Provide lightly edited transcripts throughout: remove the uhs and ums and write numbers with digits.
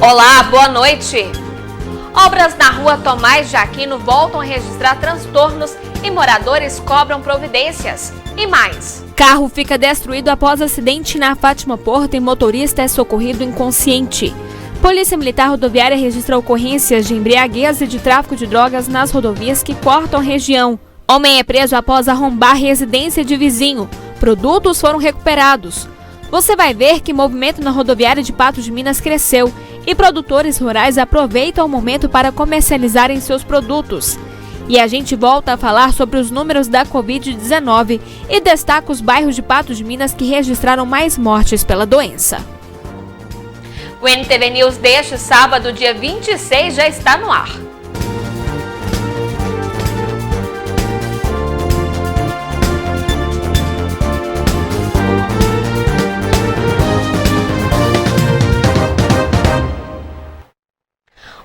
Olá, boa noite. Obras na rua Tomás de Aquino voltam a registrar transtornos e moradores cobram providências. E mais. Carro fica destruído após acidente na Fátima Porto e motorista é socorrido inconsciente. Polícia Militar Rodoviária registra ocorrências de embriaguez e de tráfico de drogas nas rodovias que cortam a região. Homem é preso após arrombar residência de vizinho. Produtos foram recuperados. Você vai ver que o movimento na rodoviária de Patos de Minas cresceu e produtores rurais aproveitam o momento para comercializarem seus produtos. E a gente volta a falar sobre os números da Covid-19 e destaca os bairros de Patos de Minas que registraram mais mortes pela doença. O NTV News deste sábado, dia 26, já está no ar.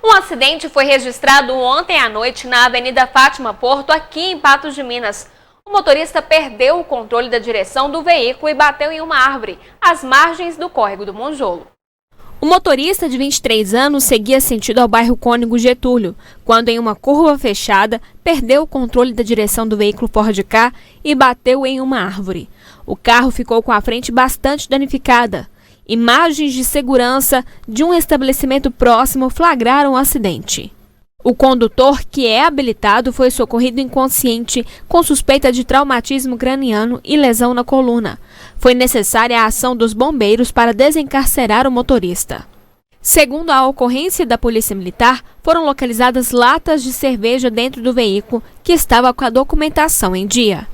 Um acidente foi registrado ontem à noite na Avenida Fátima Porto, aqui em Patos de Minas. O motorista perdeu o controle da direção do veículo e bateu em uma árvore, às margens do córrego do Monjolo. O motorista de 23 anos seguia sentido ao bairro Cônego Getúlio, quando em uma curva fechada, perdeu o controle da direção do veículo Ford Ka e bateu em uma árvore. O carro ficou com a frente bastante danificada. Imagens de segurança de um estabelecimento próximo flagraram o acidente. O condutor, que é habilitado, foi socorrido inconsciente com suspeita de traumatismo craniano e lesão na coluna. Foi necessária a ação dos bombeiros para desencarcerar o motorista. Segundo a ocorrência da Polícia Militar, foram localizadas latas de cerveja dentro do veículo, que estava com a documentação em dia.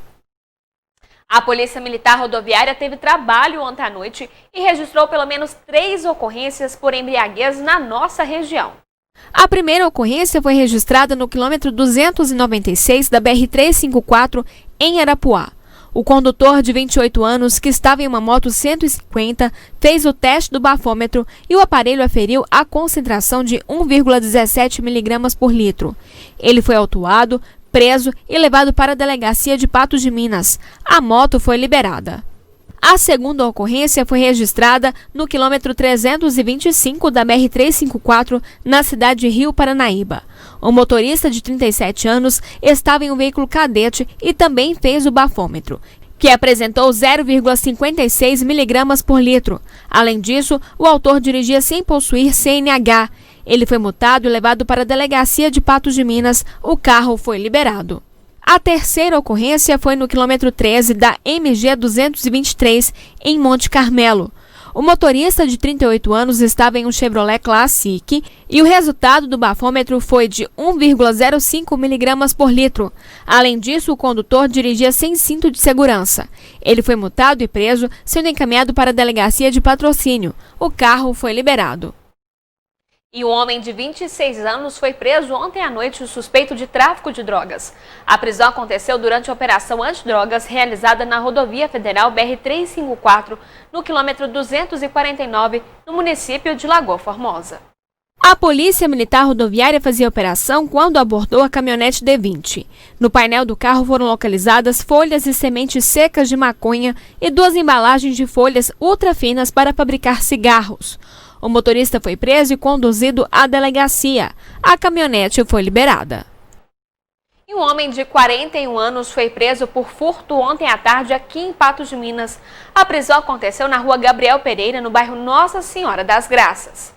A Polícia Militar Rodoviária teve trabalho ontem à noite e registrou pelo menos 3 ocorrências por embriaguez na nossa região. A primeira ocorrência foi registrada no quilômetro 296 da BR-354, em Arapuá. O condutor de 28 anos, que estava em uma moto 150, fez o teste do bafômetro e o aparelho aferiu a concentração de 1,17 mg por litro. Ele foi autuado, preso e levado para a delegacia de Patos de Minas. A moto foi liberada. A segunda ocorrência foi registrada no quilômetro 325 da BR-354, na cidade de Rio Paranaíba. O motorista de 37 anos estava em um veículo cadete e também fez o bafômetro, que apresentou 0,56 mg por litro. Além disso, o autor dirigia sem possuir CNH. Ele foi multado e levado para a delegacia de Patos de Minas. O carro foi liberado. A terceira ocorrência foi no quilômetro 13 da MG 223, em Monte Carmelo. O motorista de 38 anos estava em um Chevrolet Classic e o resultado do bafômetro foi de 1,05 mg por litro. Além disso, o condutor dirigia sem cinto de segurança. Ele foi multado e preso, sendo encaminhado para a delegacia de Patrocínio. O carro foi liberado. E um homem de 26 anos foi preso ontem à noite suspeito de tráfico de drogas. A prisão aconteceu durante a operação antidrogas realizada na rodovia federal BR-354, no quilômetro 249, no município de Lagoa Formosa. A Polícia Militar Rodoviária fazia operação quando abordou a caminhonete D20. No painel do carro foram localizadas folhas e sementes secas de maconha e 2 embalagens de folhas ultra finas para fabricar cigarros. O motorista foi preso e conduzido à delegacia. A caminhonete foi liberada. E um homem de 41 anos foi preso por furto ontem à tarde aqui em Patos de Minas. A prisão aconteceu na rua Gabriel Pereira, no bairro Nossa Senhora das Graças.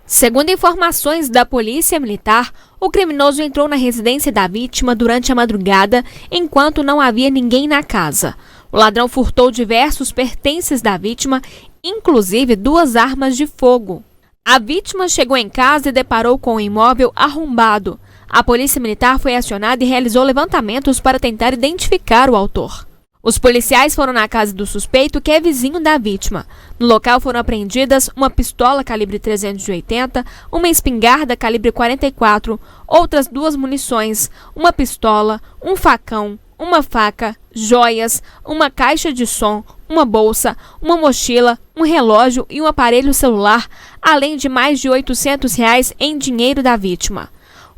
Segundo informações da Polícia Militar, o criminoso entrou na residência da vítima durante a madrugada, enquanto não havia ninguém na casa. O ladrão furtou diversos pertences da vítima, inclusive 2 armas de fogo. A vítima chegou em casa e deparou com o imóvel arrombado. A Polícia Militar foi acionada e realizou levantamentos para tentar identificar o autor. Os policiais foram na casa do suspeito, que é vizinho da vítima. No local foram apreendidas uma pistola calibre 380, uma espingarda calibre 44, outras 2 munições, uma pistola, um facão, uma faca, joias, uma caixa de som, uma bolsa, uma mochila, um relógio e um aparelho celular, além de mais de R$800 em dinheiro da vítima.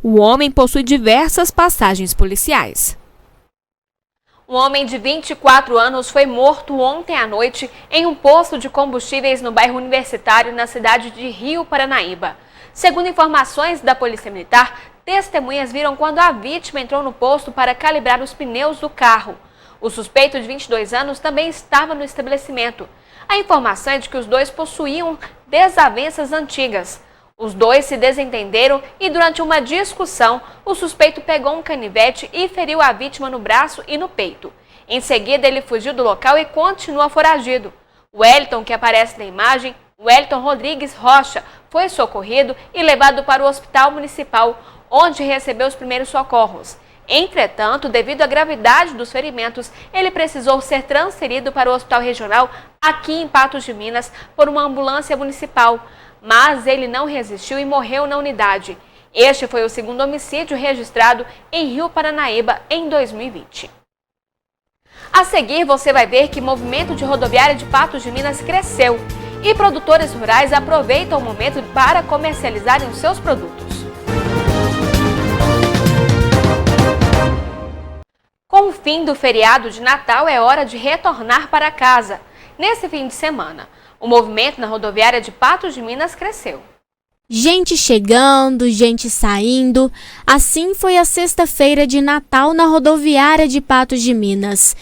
O homem possui diversas passagens policiais. Um homem de 24 anos foi morto ontem à noite em um posto de combustíveis no bairro Universitário, na cidade de Rio Paranaíba. Segundo informações da Polícia Militar, testemunhas viram quando a vítima entrou no posto para calibrar os pneus do carro. O suspeito de 22 anos também estava no estabelecimento. A informação é de que os dois possuíam desavenças antigas. Os dois se desentenderam e, durante uma discussão, o suspeito pegou um canivete e feriu a vítima no braço e no peito. Em seguida, ele fugiu do local e continua foragido. Wellington, que aparece na imagem, Wellington Rodrigues Rocha, foi socorrido e levado para o Hospital Municipal, onde recebeu os primeiros socorros. Entretanto, devido à gravidade dos ferimentos, ele precisou ser transferido para o Hospital Regional aqui em Patos de Minas por uma ambulância municipal, mas ele não resistiu e morreu na unidade. Este foi o segundo homicídio registrado em Rio Paranaíba em 2020. A seguir, você vai ver que o movimento de rodoviária de Patos de Minas cresceu e produtores rurais aproveitam o momento para comercializarem os seus produtos. Com o fim do feriado de Natal, é hora de retornar para casa. Nesse fim de semana, o movimento na rodoviária de Patos de Minas cresceu. Gente chegando, gente saindo. Assim foi a sexta-feira de Natal na rodoviária de Patos de Minas.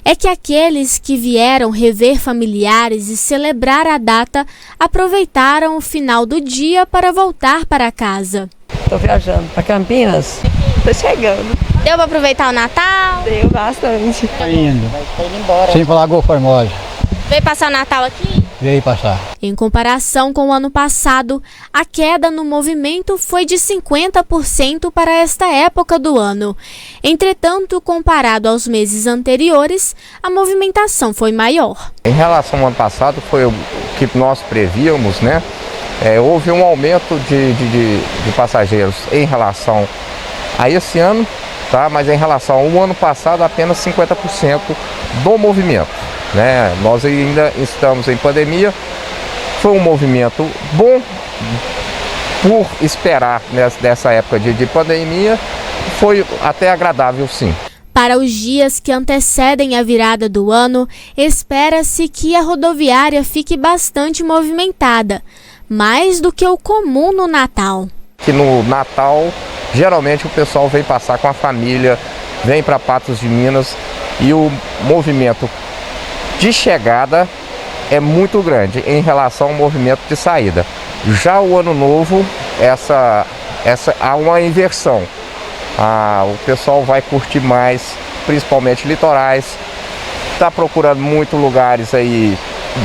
É que aqueles que vieram rever familiares e celebrar a data aproveitaram o final do dia para voltar para casa. Estou viajando para Campinas. Estou chegando. Deu para aproveitar o Natal? Deu bastante. Está indo. Sim, para Lagoa Formosa. Veio passar o Natal aqui? Veio passar. Em comparação com o ano passado, a queda no movimento foi de 50% para esta época do ano. Entretanto, comparado aos meses anteriores, a movimentação foi maior. Em relação ao ano passado, foi o que nós prevíamos, né? Houve um aumento de passageiros em relação a esse ano, tá? Mas em relação ao ano passado, apenas 50% do movimento. Né? Nós ainda estamos em pandemia, foi um movimento bom, por esperar dessa época de pandemia, foi até agradável sim. Para os dias que antecedem a virada do ano, espera-se que a rodoviária fique bastante movimentada, mais do que o comum no Natal. Que no Natal, geralmente o pessoal vem passar com a família, vem para Patos de Minas e o movimento de chegada é muito grande em relação ao movimento de saída. Já o ano novo, há uma inversão. O pessoal vai curtir mais, principalmente litorais, está procurando muito lugares aí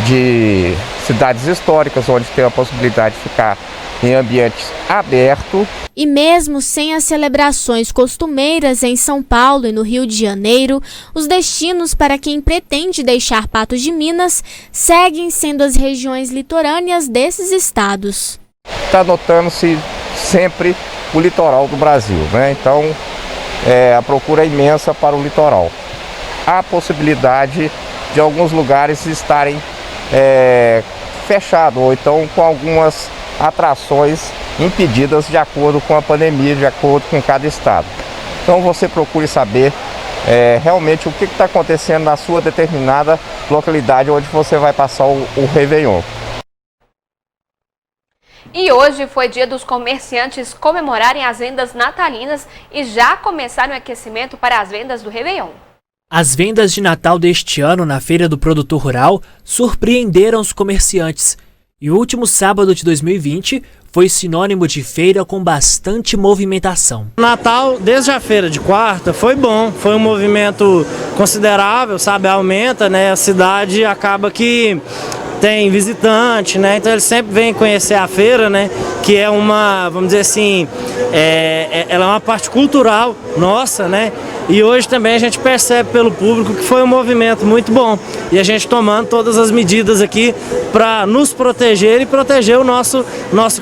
de cidades históricas, onde tem a possibilidade de ficar em ambientes abertos. E mesmo sem as celebrações costumeiras em São Paulo e no Rio de Janeiro, os destinos para quem pretende deixar Patos de Minas seguem sendo as regiões litorâneas desses estados. Está notando-se sempre o litoral do Brasil, né? Então, a procura é imensa para o litoral. Há possibilidade de alguns lugares estarem fechados, ou então com algumas atrações impedidas de acordo com a pandemia, de acordo com cada estado. Então você procure saber realmente o que está acontecendo na sua determinada localidade onde você vai passar o Réveillon. E hoje foi dia dos comerciantes comemorarem as vendas natalinas e já começaram o aquecimento para as vendas do Réveillon. As vendas de Natal deste ano na Feira do Produtor Rural surpreenderam os comerciantes. E o último sábado de 2020 foi sinônimo de feira com bastante movimentação. Natal, desde a feira de quarta, foi bom, foi um movimento considerável, sabe, aumenta, né, a cidade acaba que tem visitante, né, então eles sempre vêm conhecer a feira, né, que é uma, vamos dizer assim, ela é uma parte cultural nossa, né, e hoje também a gente percebe pelo público que foi um movimento muito bom. E a gente tomando todas as medidas aqui para nos proteger e proteger o nosso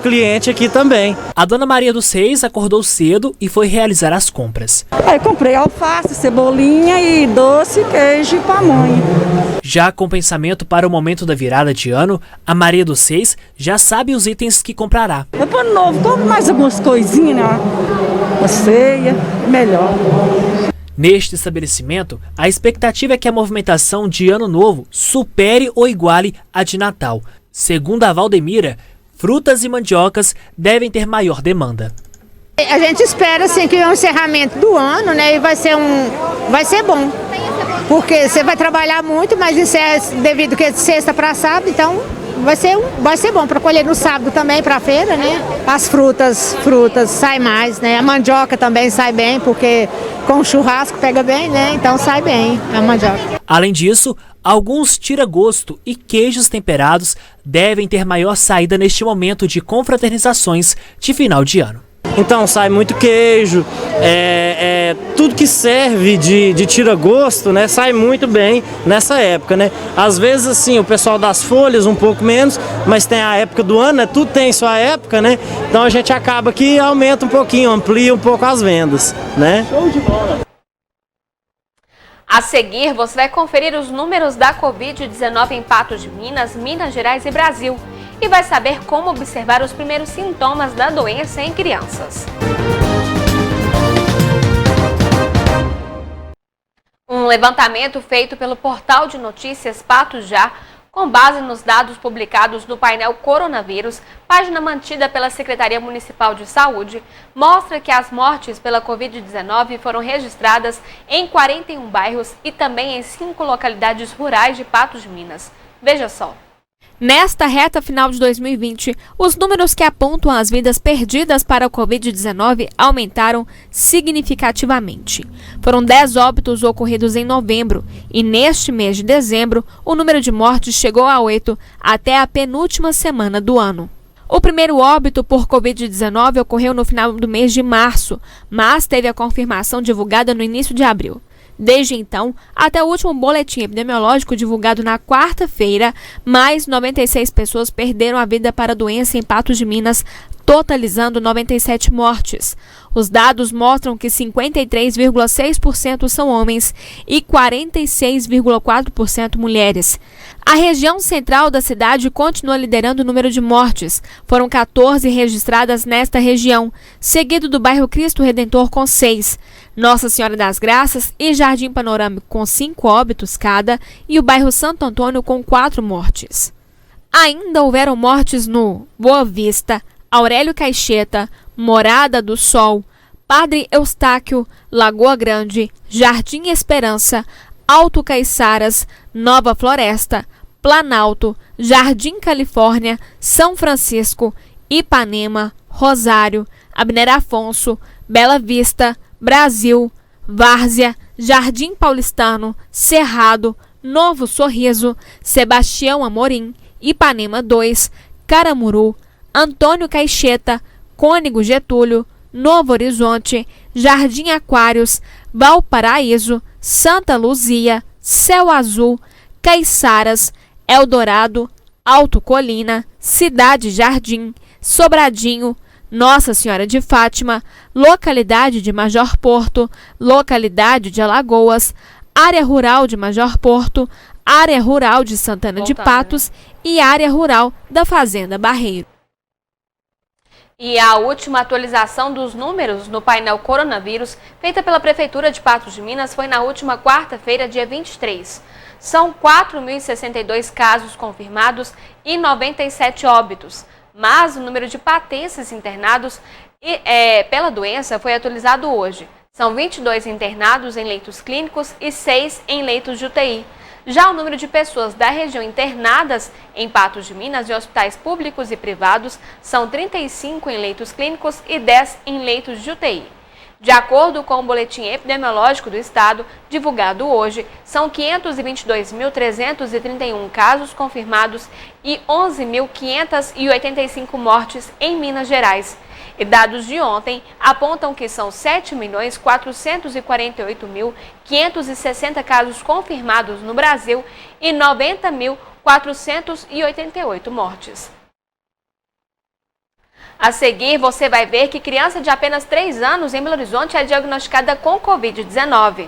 cliente aqui também. A dona Maria dos Reis acordou cedo e foi realizar as compras. Aí comprei alface, cebolinha e doce, queijo e pamonha. Já com pensamento para o momento da virada de ano, a Maria dos Reis já sabe os itens que comprará. Para o novo, compro mais algumas coisinhas, né? Uma ceia, melhor. Neste estabelecimento, a expectativa é que a movimentação de Ano Novo supere ou iguale a de Natal. Segundo a Valdemira, frutas e mandiocas devem ter maior demanda. A gente espera assim, que é um encerramento do ano, né? E vai ser bom. Porque você vai trabalhar muito, mas encerra devido que é de sexta para sábado, então vai ser bom para colher no sábado também para a feira, né? As frutas sai mais, né? A mandioca também sai bem, porque com o churrasco pega bem, né? Então sai bem a mandioca. Além disso, alguns tira-gosto e queijos temperados devem ter maior saída neste momento de confraternizações de final de ano. Então sai muito queijo, tudo que serve de tira-gosto, né, sai muito bem nessa época, né? Às vezes assim, o pessoal das folhas um pouco menos, mas tem a época do ano, né? Tudo tem sua época, né? Então a gente acaba que aumenta um pouquinho, amplia um pouco as vendas, né? Show de bola! A seguir, você vai conferir os números da Covid-19 em Patos de Minas, Minas Gerais e Brasil. E vai saber como observar os primeiros sintomas da doença em crianças. Um levantamento feito pelo portal de notícias Patos Já, com base nos dados publicados no painel Coronavírus, página mantida pela Secretaria Municipal de Saúde, mostra que as mortes pela Covid-19 foram registradas em 41 bairros e também em 5 localidades rurais de Patos de Minas. Veja só. Nesta reta final de 2020, os números que apontam as vidas perdidas para a Covid-19 aumentaram significativamente. Foram 10 óbitos ocorridos em novembro e neste mês de dezembro, o número de mortes chegou a 8 até a penúltima semana do ano. O primeiro óbito por Covid-19 ocorreu no final do mês de março, mas teve a confirmação divulgada no início de abril. Desde então, até o último boletim epidemiológico divulgado na quarta-feira, mais 96 pessoas perderam a vida para a doença em Patos de Minas, totalizando 97 mortes. Os dados mostram que 53,6% são homens e 46,4% mulheres. A região central da cidade continua liderando o número de mortes. Foram 14 registradas nesta região, seguido do bairro Cristo Redentor com 6. Nossa Senhora das Graças e Jardim Panorâmico com 5 óbitos cada e o bairro Santo Antônio com 4 mortes. Ainda houveram mortes no Boa Vista, Aurélio Caixeta, Morada do Sol, Padre Eustáquio, Lagoa Grande, Jardim Esperança, Alto Caiçaras, Nova Floresta, Planalto, Jardim Califórnia, São Francisco, Ipanema, Rosário, Abner Afonso, Bela Vista, Brasil, Várzea, Jardim Paulistano, Cerrado, Novo Sorriso, Sebastião Amorim, Ipanema 2, Caramuru, Antônio Caixeta, Cônego Getúlio, Novo Horizonte, Jardim Aquários, Valparaíso, Santa Luzia, Céu Azul, Caiçaras, Eldorado, Alto Colina, Cidade Jardim, Sobradinho, Nossa Senhora de Fátima, localidade de Major Porto, localidade de Alagoas, área rural de Major Porto, área rural de Santana de Patos e área rural da Fazenda Barreiro. E a última atualização dos números no painel Coronavírus, feita pela Prefeitura de Patos de Minas, foi na última quarta-feira, dia 23. São 4.062 casos confirmados e 97 óbitos. Mas o número de patenses internados pela doença foi atualizado hoje. São 22 internados em leitos clínicos e 6 em leitos de UTI. Já o número de pessoas da região internadas em Patos de Minas em hospitais públicos e privados são 35 em leitos clínicos e 10 em leitos de UTI. De acordo com o boletim epidemiológico do estado, divulgado hoje, são 522.331 casos confirmados e 11.585 mortes em Minas Gerais. E dados de ontem apontam que são 7.448.560 casos confirmados no Brasil e 90.488 mortes. A seguir, você vai ver que criança de apenas 3 anos em Belo Horizonte é diagnosticada com Covid-19.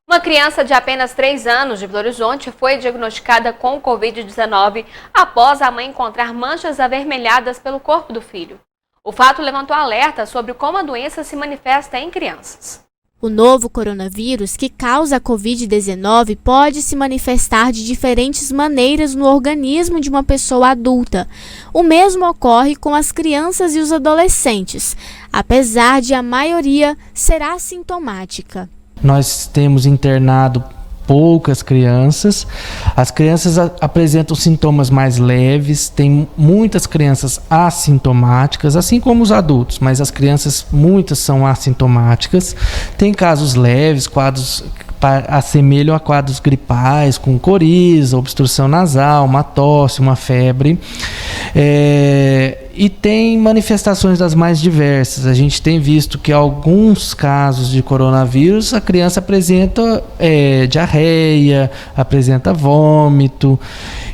Uma criança de apenas 3 anos de Belo Horizonte foi diagnosticada com Covid-19 após a mãe encontrar manchas avermelhadas pelo corpo do filho. O fato levantou alerta sobre como a doença se manifesta em crianças. O novo coronavírus que causa a Covid-19 pode se manifestar de diferentes maneiras no organismo de uma pessoa adulta. O mesmo ocorre com as crianças e os adolescentes, apesar de a maioria ser assintomática. Nós temos internado poucas crianças. As crianças apresentam sintomas mais leves, tem muitas crianças assintomáticas, assim como os adultos, mas as crianças, muitas são assintomáticas. Tem casos leves, quadros assemelham a quadros gripais, com coriza, obstrução nasal, uma tosse, uma febre. E tem manifestações das mais diversas. A gente tem visto que alguns casos de coronavírus a criança apresenta diarreia, apresenta vômito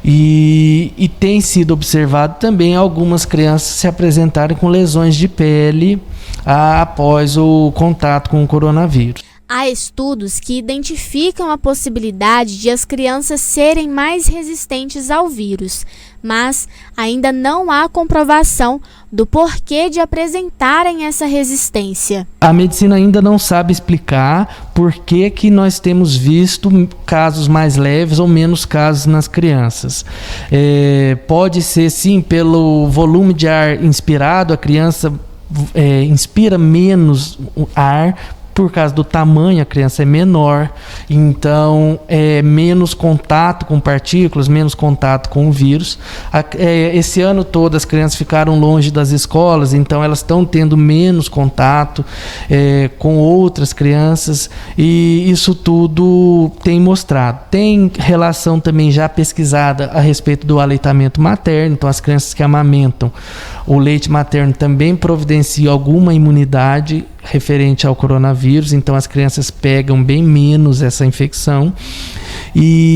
e tem sido observado também algumas crianças se apresentarem com lesões de pele após o contato com o coronavírus. Há estudos que identificam a possibilidade de as crianças serem mais resistentes ao vírus, mas ainda não há comprovação do porquê de apresentarem essa resistência. A medicina ainda não sabe explicar por que nós temos visto casos mais leves ou menos casos nas crianças. Pode ser sim pelo volume de ar inspirado, a criança inspira menos ar. Por causa do tamanho, a criança é menor, então menos contato com partículas, menos contato com o vírus. Esse ano todo as crianças ficaram longe das escolas, então elas estão tendo menos contato com outras crianças, e isso tudo tem mostrado. Tem relação também já pesquisada a respeito do aleitamento materno, então as crianças que amamentam o leite materno também providencia alguma imunidade referente ao coronavírus, então as crianças pegam bem menos essa infecção,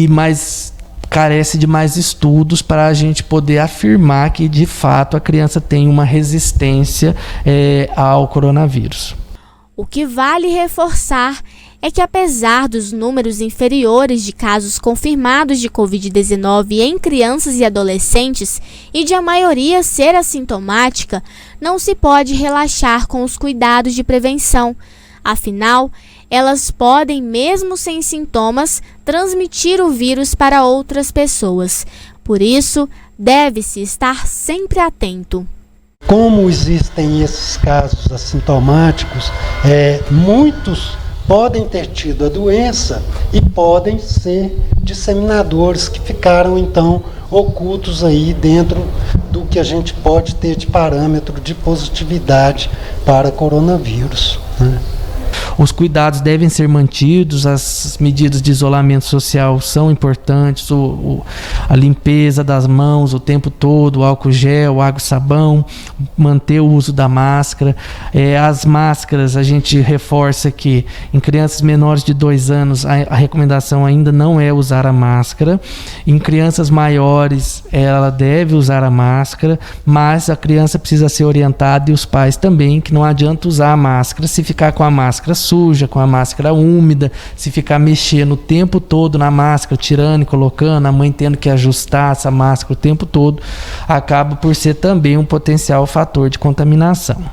mas carece de mais estudos para a gente poder afirmar que de fato a criança tem uma resistência ao coronavírus. O que vale reforçar é que, apesar dos números inferiores de casos confirmados de Covid-19 em crianças e adolescentes e de a maioria ser assintomática, não se pode relaxar com os cuidados de prevenção. Afinal, elas podem, mesmo sem sintomas, transmitir o vírus para outras pessoas. Por isso, deve-se estar sempre atento. Como existem esses casos assintomáticos, muitos podem ter tido a doença e podem ser disseminadores que ficaram então ocultos aí dentro do que a gente pode ter de parâmetro de positividade para coronavírus, né? Os cuidados devem ser mantidos, as medidas de isolamento social são importantes, a limpeza das mãos o tempo todo, o álcool gel, água e sabão, manter o uso da máscara. As máscaras, a gente reforça que em crianças menores de 2 anos a recomendação ainda não é usar a máscara. Em crianças maiores ela deve usar a máscara, mas a criança precisa ser orientada, e os pais também, que não adianta usar a máscara se ficar com a máscara suja, com a máscara úmida, se ficar mexendo o tempo todo na máscara, tirando e colocando, a mãe tendo que ajustar essa máscara o tempo todo, acaba por ser também um potencial fator de contaminação.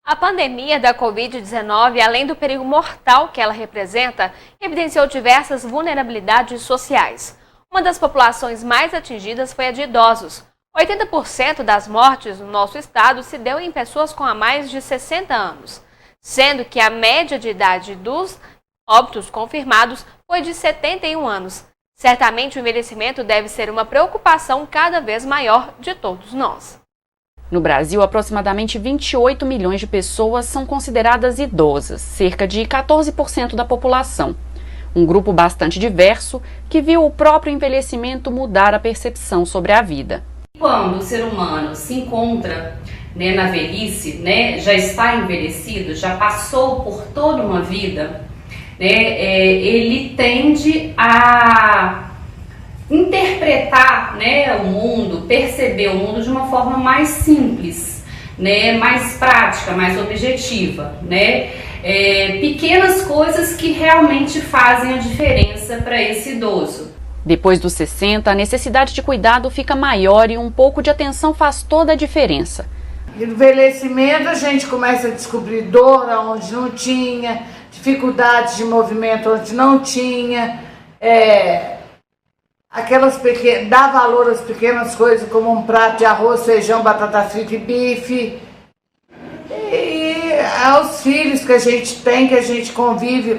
A pandemia da Covid-19, além do perigo mortal que ela representa, evidenciou diversas vulnerabilidades sociais. Uma das populações mais atingidas foi a de idosos. 80% das mortes no nosso estado se deu em pessoas com mais de 60 anos. Sendo que a média de idade dos óbitos confirmados foi de 71 anos. Certamente o envelhecimento deve ser uma preocupação cada vez maior de todos nós. No Brasil, aproximadamente 28 milhões de pessoas são consideradas idosas, cerca de 14% da população. Um grupo bastante diverso que viu o próprio envelhecimento mudar a percepção sobre a vida. Quando o ser humano se encontra na velhice, já está envelhecido, já passou por toda uma vida, ele tende a interpretar o mundo, perceber o mundo de uma forma mais simples, mais prática, mais objetiva. Pequenas coisas que realmente fazem a diferença para esse idoso. Depois dos 60, a necessidade de cuidado fica maior e um pouco de atenção faz toda a diferença. Envelhecimento, a gente começa a descobrir dor onde não tinha, dificuldades de movimento onde não tinha, dá valor às pequenas coisas como um prato de arroz, feijão, batata frita e bife. E aos filhos que a gente tem, que a gente convive,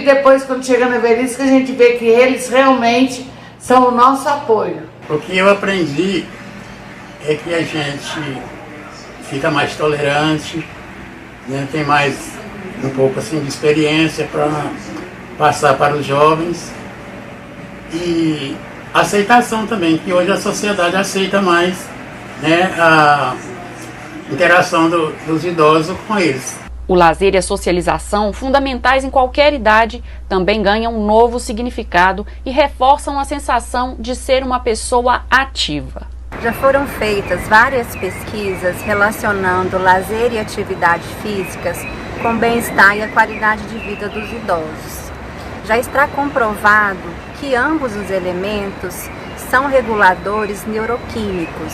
depois quando chega na velhice que a gente vê que eles realmente são o nosso apoio. O que eu aprendi é que a gente fica mais tolerante, né? Tem mais um pouco assim de experiência para passar para os jovens e aceitação também, que hoje a sociedade aceita mais, né, a interação dos idosos com eles. O lazer e a socialização, fundamentais em qualquer idade, também ganham um novo significado e reforçam a sensação de ser uma pessoa ativa. Já foram feitas várias pesquisas relacionando lazer e atividade físicas com bem-estar e a qualidade de vida dos idosos. Já está comprovado que ambos os elementos são reguladores neuroquímicos.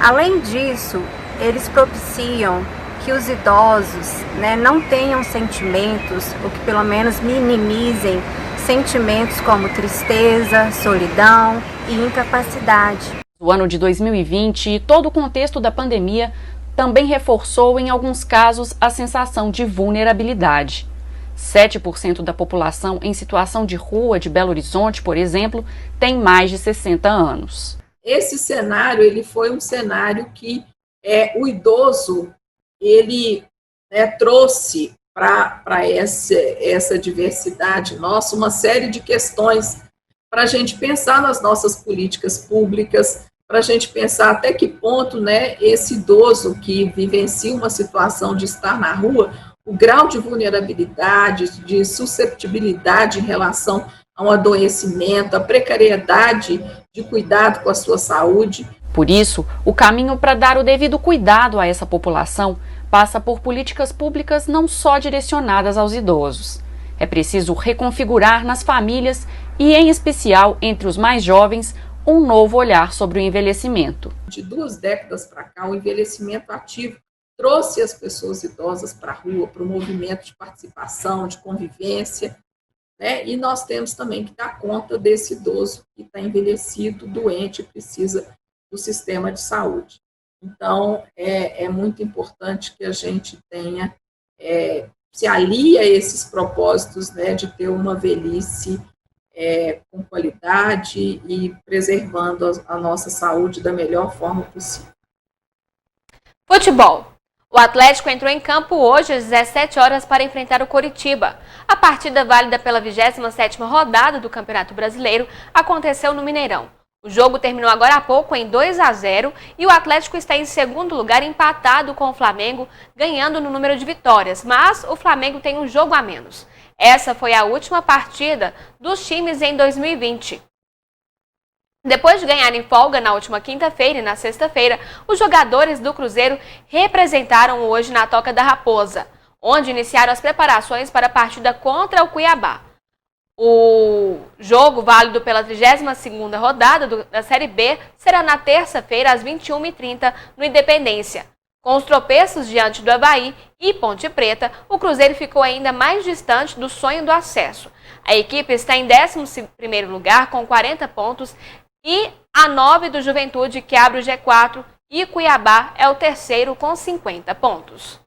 Além disso, eles propiciam que os idosos, não tenham sentimentos, ou que pelo menos minimizem sentimentos como tristeza, solidão e incapacidade. O ano de 2020 e todo o contexto da pandemia também reforçou, em alguns casos, a sensação de vulnerabilidade. 7% da população em situação de rua de Belo Horizonte, por exemplo, tem mais de 60 anos. Esse cenário, ele foi um cenário que o idoso, ele trouxe para essa diversidade nossa uma série de questões para a gente pensar nas nossas políticas públicas, para a gente pensar até que ponto, esse idoso que vivencia uma situação de estar na rua, o grau de vulnerabilidade, de susceptibilidade em relação a um adoecimento, a precariedade de cuidado com a sua saúde. Por isso, o caminho para dar o devido cuidado a essa população passa por políticas públicas não só direcionadas aos idosos. É preciso reconfigurar nas famílias e, em especial, entre os mais jovens, um novo olhar sobre o envelhecimento. De 2 décadas para cá, o envelhecimento ativo trouxe as pessoas idosas para a rua, para o movimento de participação, de convivência, e nós temos também que dar conta desse idoso que está envelhecido, doente, precisa do sistema de saúde. Então, é muito importante que a gente tenha, se alie a esses propósitos, de ter uma velhice com qualidade e preservando a nossa saúde da melhor forma possível. Futebol. O Atlético entrou em campo hoje às 17 horas para enfrentar o Coritiba. A partida válida pela 27ª rodada do Campeonato Brasileiro aconteceu no Mineirão. O jogo terminou agora há pouco em 2-0 e o Atlético está em segundo lugar empatado com o Flamengo, ganhando no número de vitórias, mas o Flamengo tem um jogo a menos. Essa foi a última partida dos times em 2020. Depois de ganharem folga na última quinta-feira e na sexta-feira, os jogadores do Cruzeiro representaram hoje na Toca da Raposa, onde iniciaram as preparações para a partida contra o Cuiabá. O jogo, válido pela 32ª rodada da Série B, será na terça-feira, às 21h30, no Independência. Com os tropeços diante do Avaí e Ponte Preta, o Cruzeiro ficou ainda mais distante do sonho do acesso. A equipe está em 11º lugar, com 40 pontos, e a 9 do Juventude, que abre o G4, e Cuiabá é o terceiro com 50 pontos.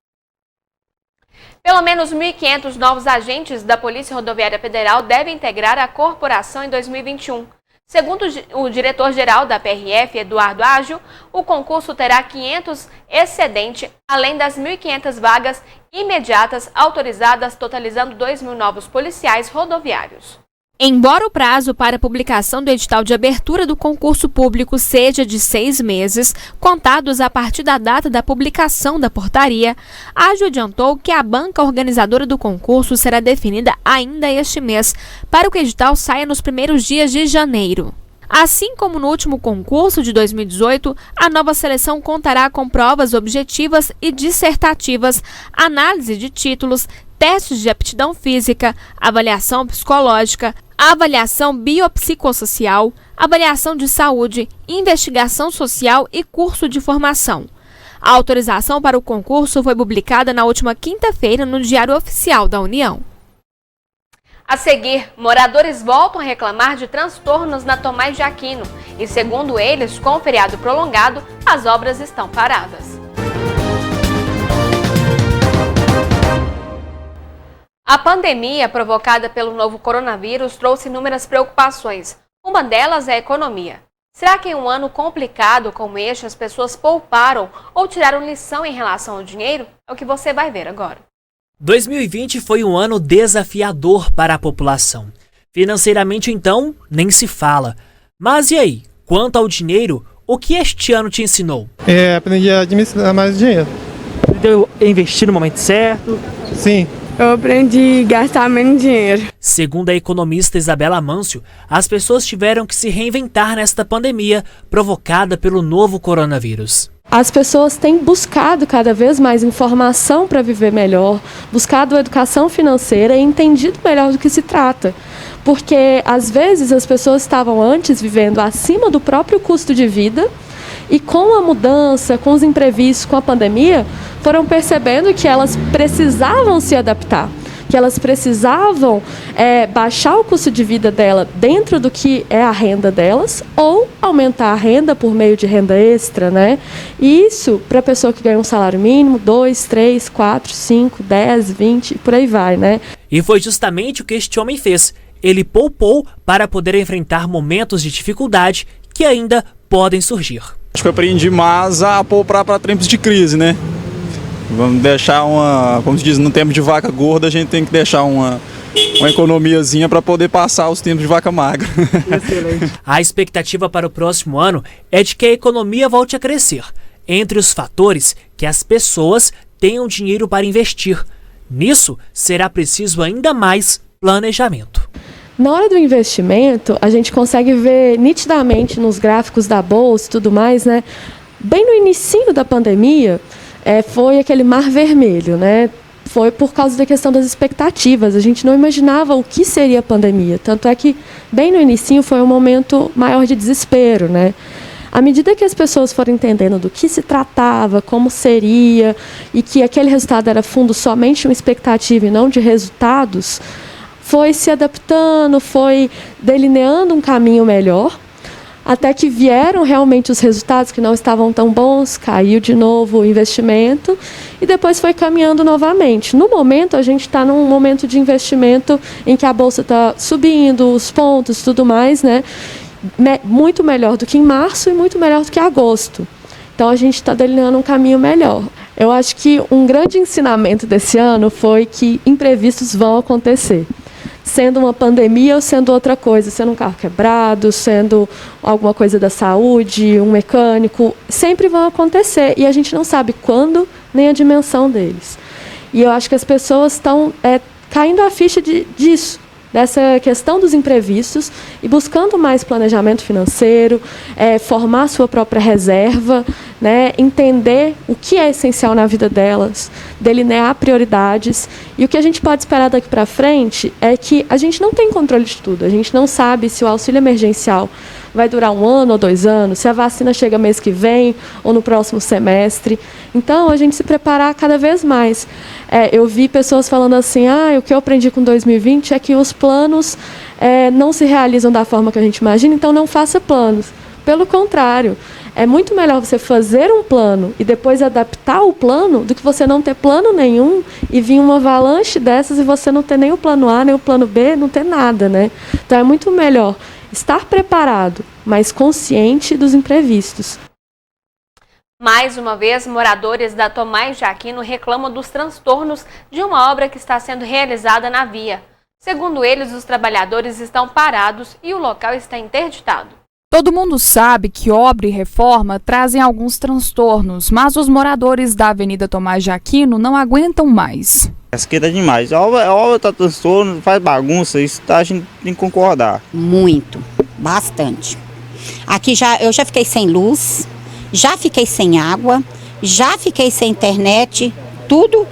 Pelo menos 1.500 novos agentes da Polícia Rodoviária Federal devem integrar a corporação em 2021. Segundo o diretor-geral da PRF, Eduardo Ágil, o concurso terá 500 excedente, além das 1.500 vagas imediatas autorizadas, totalizando 2.000 novos policiais rodoviários. Embora o prazo para a publicação do edital de abertura do concurso público seja de 6 meses, contados a partir da data da publicação da portaria, Ágil adiantou que a banca organizadora do concurso será definida ainda este mês, para que o edital saia nos primeiros dias de janeiro. Assim como no último concurso de 2018, a nova seleção contará com provas objetivas e dissertativas, análise de títulos, testes de aptidão física, avaliação psicológica, avaliação biopsicossocial, avaliação de saúde, investigação social e curso de formação. A autorização para o concurso foi publicada na última quinta-feira no Diário Oficial da União. A seguir, moradores voltam a reclamar de transtornos na Tomás de Aquino e, segundo eles, com o feriado prolongado, as obras estão paradas. A pandemia provocada pelo novo coronavírus trouxe inúmeras preocupações. Uma delas é a economia. Será que em um ano complicado como este as pessoas pouparam ou tiraram lição em relação ao dinheiro? É o que você vai ver agora. 2020 foi um ano desafiador para a população. Financeiramente, então, nem se fala. Mas e aí? Quanto ao dinheiro, o que este ano te ensinou? Aprendi a administrar mais dinheiro. Aprendeu a investir no momento certo? Sim. Eu aprendi a gastar menos dinheiro. Segundo a economista Isabela Mâncio, as pessoas tiveram que se reinventar nesta pandemia provocada pelo novo coronavírus. As pessoas têm buscado cada vez mais informação para viver melhor, buscado educação financeira e entendido melhor do que se trata. Porque, às vezes, as pessoas estavam antes vivendo acima do próprio custo de vida e com a mudança, com os imprevistos, com a pandemia, foram percebendo que elas precisavam se adaptar, que elas precisavam baixar o custo de vida dela dentro do que é a renda delas ou aumentar a renda por meio de renda extra, né? E isso, para a pessoa que ganha um salário mínimo, 2, 3, 4, 5, 10, 20, por aí vai, né? E foi justamente o que este homem fez. Ele poupou para poder enfrentar momentos de dificuldade que ainda podem surgir. Acho que eu aprendi mais a poupar para tempos de crise, né? Vamos deixar como se diz, no tempo de vaca gorda, a gente tem que deixar uma economiazinha para poder passar os tempos de vaca magra. Excelente. A expectativa para o próximo ano é de que a economia volte a crescer. Entre os fatores, que as pessoas tenham dinheiro para investir. Nisso, será preciso ainda mais planejamento. Na hora do investimento, a gente consegue ver nitidamente nos gráficos da bolsa e tudo mais, né? Bem no inicinho da pandemia, foi aquele mar vermelho, né? Foi por causa da questão das expectativas. A gente não imaginava o que seria a pandemia. Tanto é que, bem no inicinho, foi um momento maior de desespero, né? À medida que as pessoas foram entendendo do que se tratava, como seria, e que aquele resultado era fundo somente de uma expectativa e não de resultados, foi se adaptando, foi delineando um caminho melhor, até que vieram realmente os resultados que não estavam tão bons, caiu de novo o investimento e depois foi caminhando novamente. No momento, a gente está num momento de investimento em que a bolsa está subindo, os pontos, tudo mais, né? Muito melhor do que em março e muito melhor do que em agosto. Então, a gente está delineando um caminho melhor. Eu acho que um grande ensinamento desse ano foi que imprevistos vão acontecer. Sendo uma pandemia ou sendo outra coisa, sendo um carro quebrado, sendo alguma coisa da saúde, um mecânico, sempre vão acontecer e a gente não sabe quando nem a dimensão deles. E eu acho que as pessoas estão caindo a ficha disso, dessa questão dos imprevistos e buscando mais planejamento financeiro, formar sua própria reserva, né, entender o que é essencial na vida delas, delinear prioridades. E o que a gente pode esperar daqui para frente é que a gente não tem controle de tudo. A gente não sabe se o auxílio emergencial vai durar 1 ano ou 2 anos, se a vacina chega mês que vem ou no próximo semestre. Então, a gente se preparar cada vez mais. Eu vi pessoas falando assim, o que eu aprendi com 2020 é que os planos não se realizam da forma que a gente imagina, então não faça planos. Pelo contrário, é muito melhor você fazer um plano e depois adaptar o plano do que você não ter plano nenhum e vir uma avalanche dessas e você não ter nem o plano A, nem o plano B, não ter nada, né? Então é muito melhor estar preparado, mas consciente dos imprevistos. Mais uma vez, moradores da Tomás de Aquino reclamam dos transtornos de uma obra que está sendo realizada na via. Segundo eles, os trabalhadores estão parados e o local está interditado. Todo mundo sabe que obra e reforma trazem alguns transtornos, mas os moradores da Avenida Tomás de Aquino não aguentam mais. Essa aqui tá demais. A obra tá transtorno, faz bagunça, isso a gente tem que concordar. Muito, bastante. Aqui eu já fiquei sem luz, já fiquei sem água, já fiquei sem internet, tudo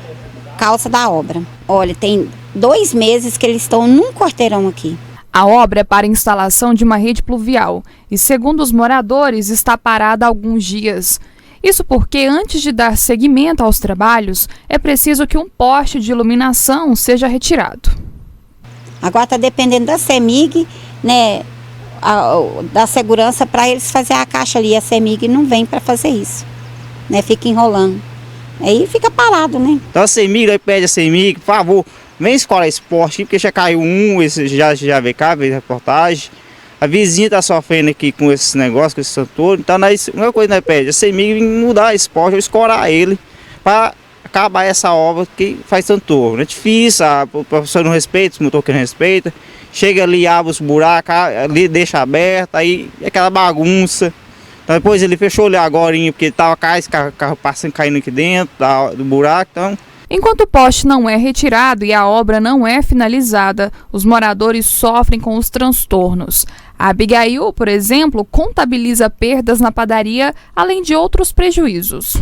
causa da obra. Olha, tem 2 meses que eles estão num quarteirão aqui. A obra é para a instalação de uma rede pluvial e, segundo os moradores, está parada há alguns dias. Isso porque, antes de dar seguimento aos trabalhos, é preciso que um poste de iluminação seja retirado. Agora está dependendo da CEMIG, né, da segurança para eles fazer a caixa ali. A CEMIG não vem para fazer isso, né, fica enrolando. Aí fica parado, né? Então a CEMIG, aí pede a CEMIG, por favor, vem escolar esse poste, porque já caiu esse já veio cá, veio reportagem. A vizinha está sofrendo aqui com esses negócios, com esse santuário. Então, uma coisa nós pede, a CEMIG mudar esse poste, ou escorar ele, para acabar essa obra que faz santuário. É difícil, o professor não respeita, o motor não respeita. Chega ali, abre os buracos, ali deixa aberto, aí é aquela bagunça. Então, depois ele fechou ali agora, porque estava carro passando, caindo aqui dentro do buraco, então... Enquanto o poste não é retirado e a obra não é finalizada, os moradores sofrem com os transtornos. A Abigail, por exemplo, contabiliza perdas na padaria, além de outros prejuízos.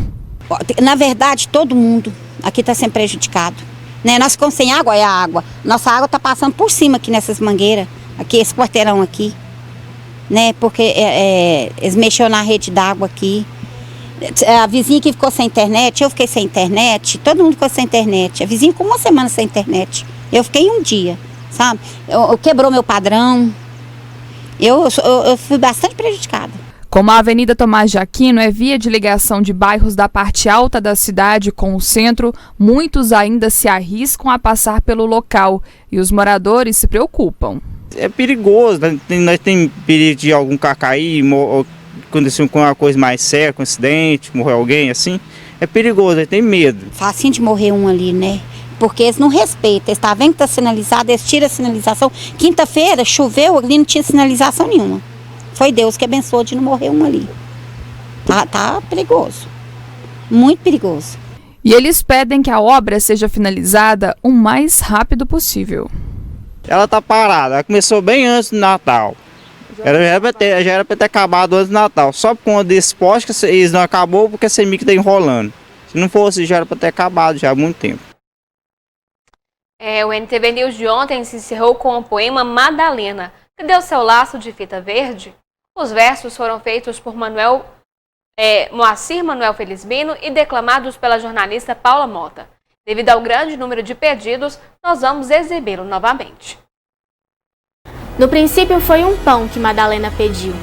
Na verdade, todo mundo aqui está sendo prejudicado. Né? Nós ficamos sem água, é a água. Nossa água está passando por cima aqui nessas mangueiras, aqui, esse quarteirão aqui. Né? Porque eles mexeram na rede d'água aqui. A vizinha que ficou sem internet, eu fiquei sem internet, todo mundo ficou sem internet. A vizinha ficou uma semana sem internet. Eu fiquei um dia, sabe? Quebrou meu padrão. Eu fui bastante prejudicada. Como a Avenida Tomás de Aquino é via de ligação de bairros da parte alta da cidade com o centro, muitos ainda se arriscam a passar pelo local e os moradores se preocupam. É perigoso, nós temos perigo de algum carro cair, aconteceu com uma coisa mais séria, com um acidente, morrer alguém assim, é perigoso, ele tem medo. Facinho de morrer um ali, né? Porque eles não respeitam, eles estão vendo que está sinalizado, eles tiram a sinalização. Quinta-feira choveu, ali não tinha sinalização nenhuma. Foi Deus que abençoou de não morrer um ali. Tá perigoso, muito perigoso. E eles pedem que a obra seja finalizada o mais rápido possível. Ela tá parada, ela começou bem antes do Natal. Já era para ter acabado antes do Natal. Só por conta desse poste que eles não acabou porque a CEMIG está enrolando. Se não fosse, já era para ter acabado já há muito tempo. O NTV News de ontem se encerrou com o poema Madalena. Cadê o seu laço de fita verde? Os versos foram feitos por Moacir Manuel Felizmino e declamados pela jornalista Paula Mota. Devido ao grande número de pedidos, nós vamos exibi-lo novamente. No princípio foi um pão que Madalena pediu.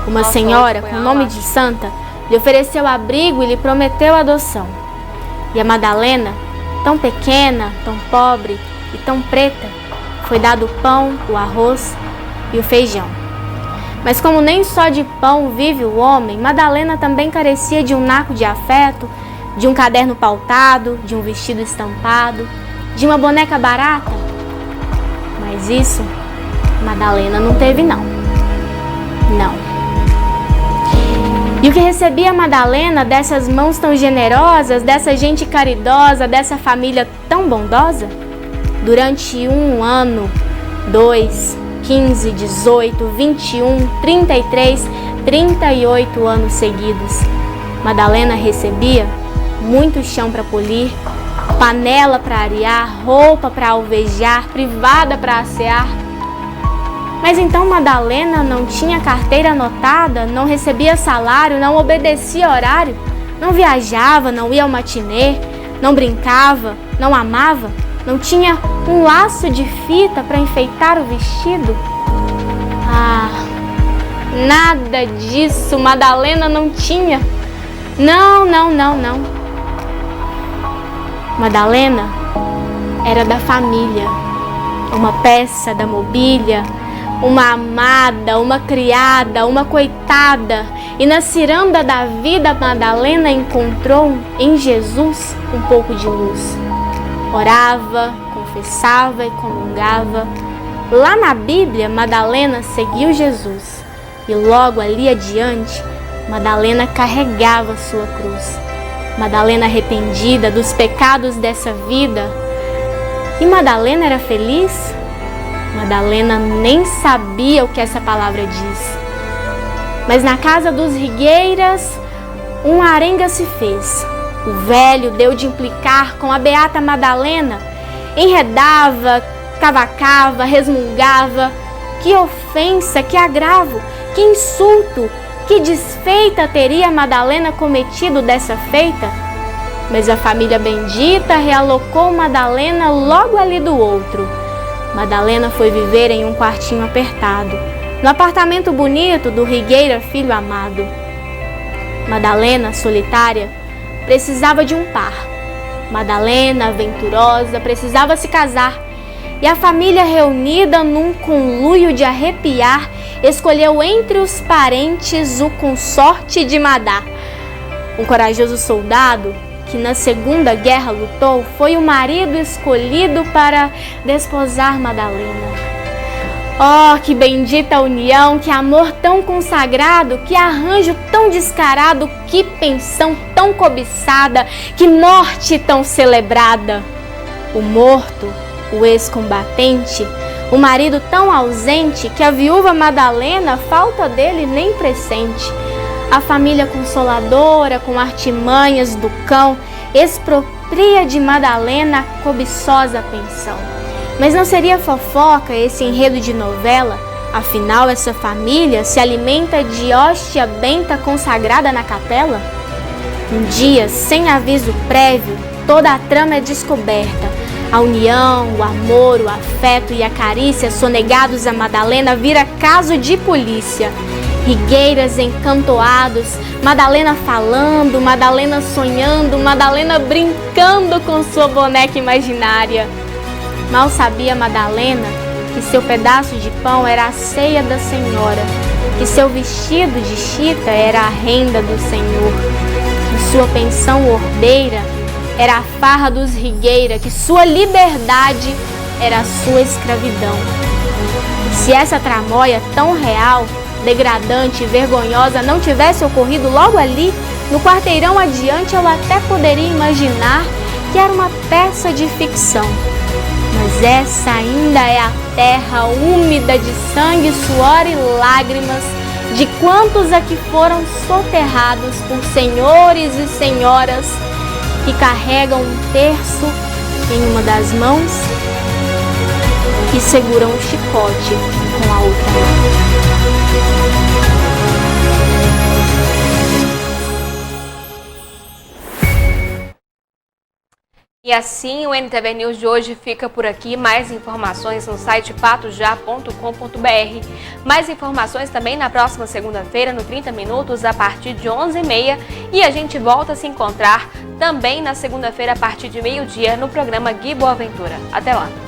Uma senhora, com nome de santa, lhe ofereceu abrigo e lhe prometeu adoção. E a Madalena, tão pequena, tão pobre e tão preta, foi dado o pão, o arroz e o feijão. Mas como nem só de pão vive o homem, Madalena também carecia de um naco de afeto, de um caderno pautado, de um vestido estampado, de uma boneca barata. Mas isso Madalena não teve, não. Não. E o que recebia Madalena dessas mãos tão generosas, dessa gente caridosa, dessa família tão bondosa? Durante 1 ano, 2, 15, 18, 21, 33, 38 anos seguidos, Madalena recebia muito chão para polir, panela para arear, roupa para alvejar, privada para assear. Mas então Madalena não tinha carteira anotada, não recebia salário, não obedecia horário, não viajava, não ia ao matinê, não brincava, não amava, não tinha um laço de fita para enfeitar o vestido? Ah, nada disso Madalena não tinha. Não. Madalena era da família, uma peça da mobília, uma amada, uma criada, uma coitada. E na ciranda da vida, Madalena encontrou em Jesus um pouco de luz. Orava, confessava e comungava. Lá na Bíblia, Madalena seguiu Jesus. E logo ali adiante, Madalena carregava sua cruz. Madalena arrependida dos pecados dessa vida. E Madalena era feliz? Madalena nem sabia o que essa palavra diz. Mas na casa dos Rigueiras, uma arenga se fez. O velho deu de implicar com a beata Madalena. Enredava, cavacava, resmungava. Que ofensa, que agravo, que insulto, Que desfeita teria Madalena cometido dessa feita? Mas a família bendita realocou Madalena logo ali do outro. Madalena foi viver em um quartinho apertado, no apartamento bonito do Rigueira Filho Amado. Madalena, solitária, precisava de um par. Madalena, aventurosa, precisava se casar. E a família, reunida num conluio de arrepiar, escolheu entre os parentes o consorte de Madá. Um corajoso soldado que na Segunda Guerra lutou foi o marido escolhido para desposar Madalena. Oh, que bendita união, que amor tão consagrado, que arranjo tão descarado, que pensão tão cobiçada, que morte tão celebrada. O morto, o ex-combatente, o marido tão ausente que a viúva Madalena falta dele nem pressente. A família consoladora, com artimanhas do cão, expropria de Madalena a cobiçosa pensão. Mas não seria fofoca esse enredo de novela? Afinal, essa família se alimenta de hóstia benta consagrada na capela? Um dia, sem aviso prévio, toda a trama é descoberta. A união, o amor, o afeto e a carícia sonegados a Madalena vira caso de polícia. Rigueiras encantoados, Madalena falando, Madalena sonhando, Madalena brincando com sua boneca imaginária. Mal sabia Madalena que seu pedaço de pão era a ceia da Senhora, que seu vestido de chita era a renda do Senhor, que sua pensão ordeira era a farra dos Rigueira, que sua liberdade era a sua escravidão. E se essa tramóia tão real, degradante e vergonhosa não tivesse ocorrido logo ali, no quarteirão adiante, eu até poderia imaginar que era uma peça de ficção. Mas essa ainda é a terra úmida de sangue, suor e lágrimas de quantos aqui foram soterrados por senhores e senhoras que carregam um terço em uma das mãos e seguram um chicote com a outra mão. E assim o NTV News de hoje fica por aqui. Mais informações no site patojá.com.br. Mais informações também na próxima segunda-feira, no 30 Minutos, a partir de 11h30. E a gente volta a se encontrar também na segunda-feira, a partir de meio-dia, no programa Gui Boaventura. Até lá!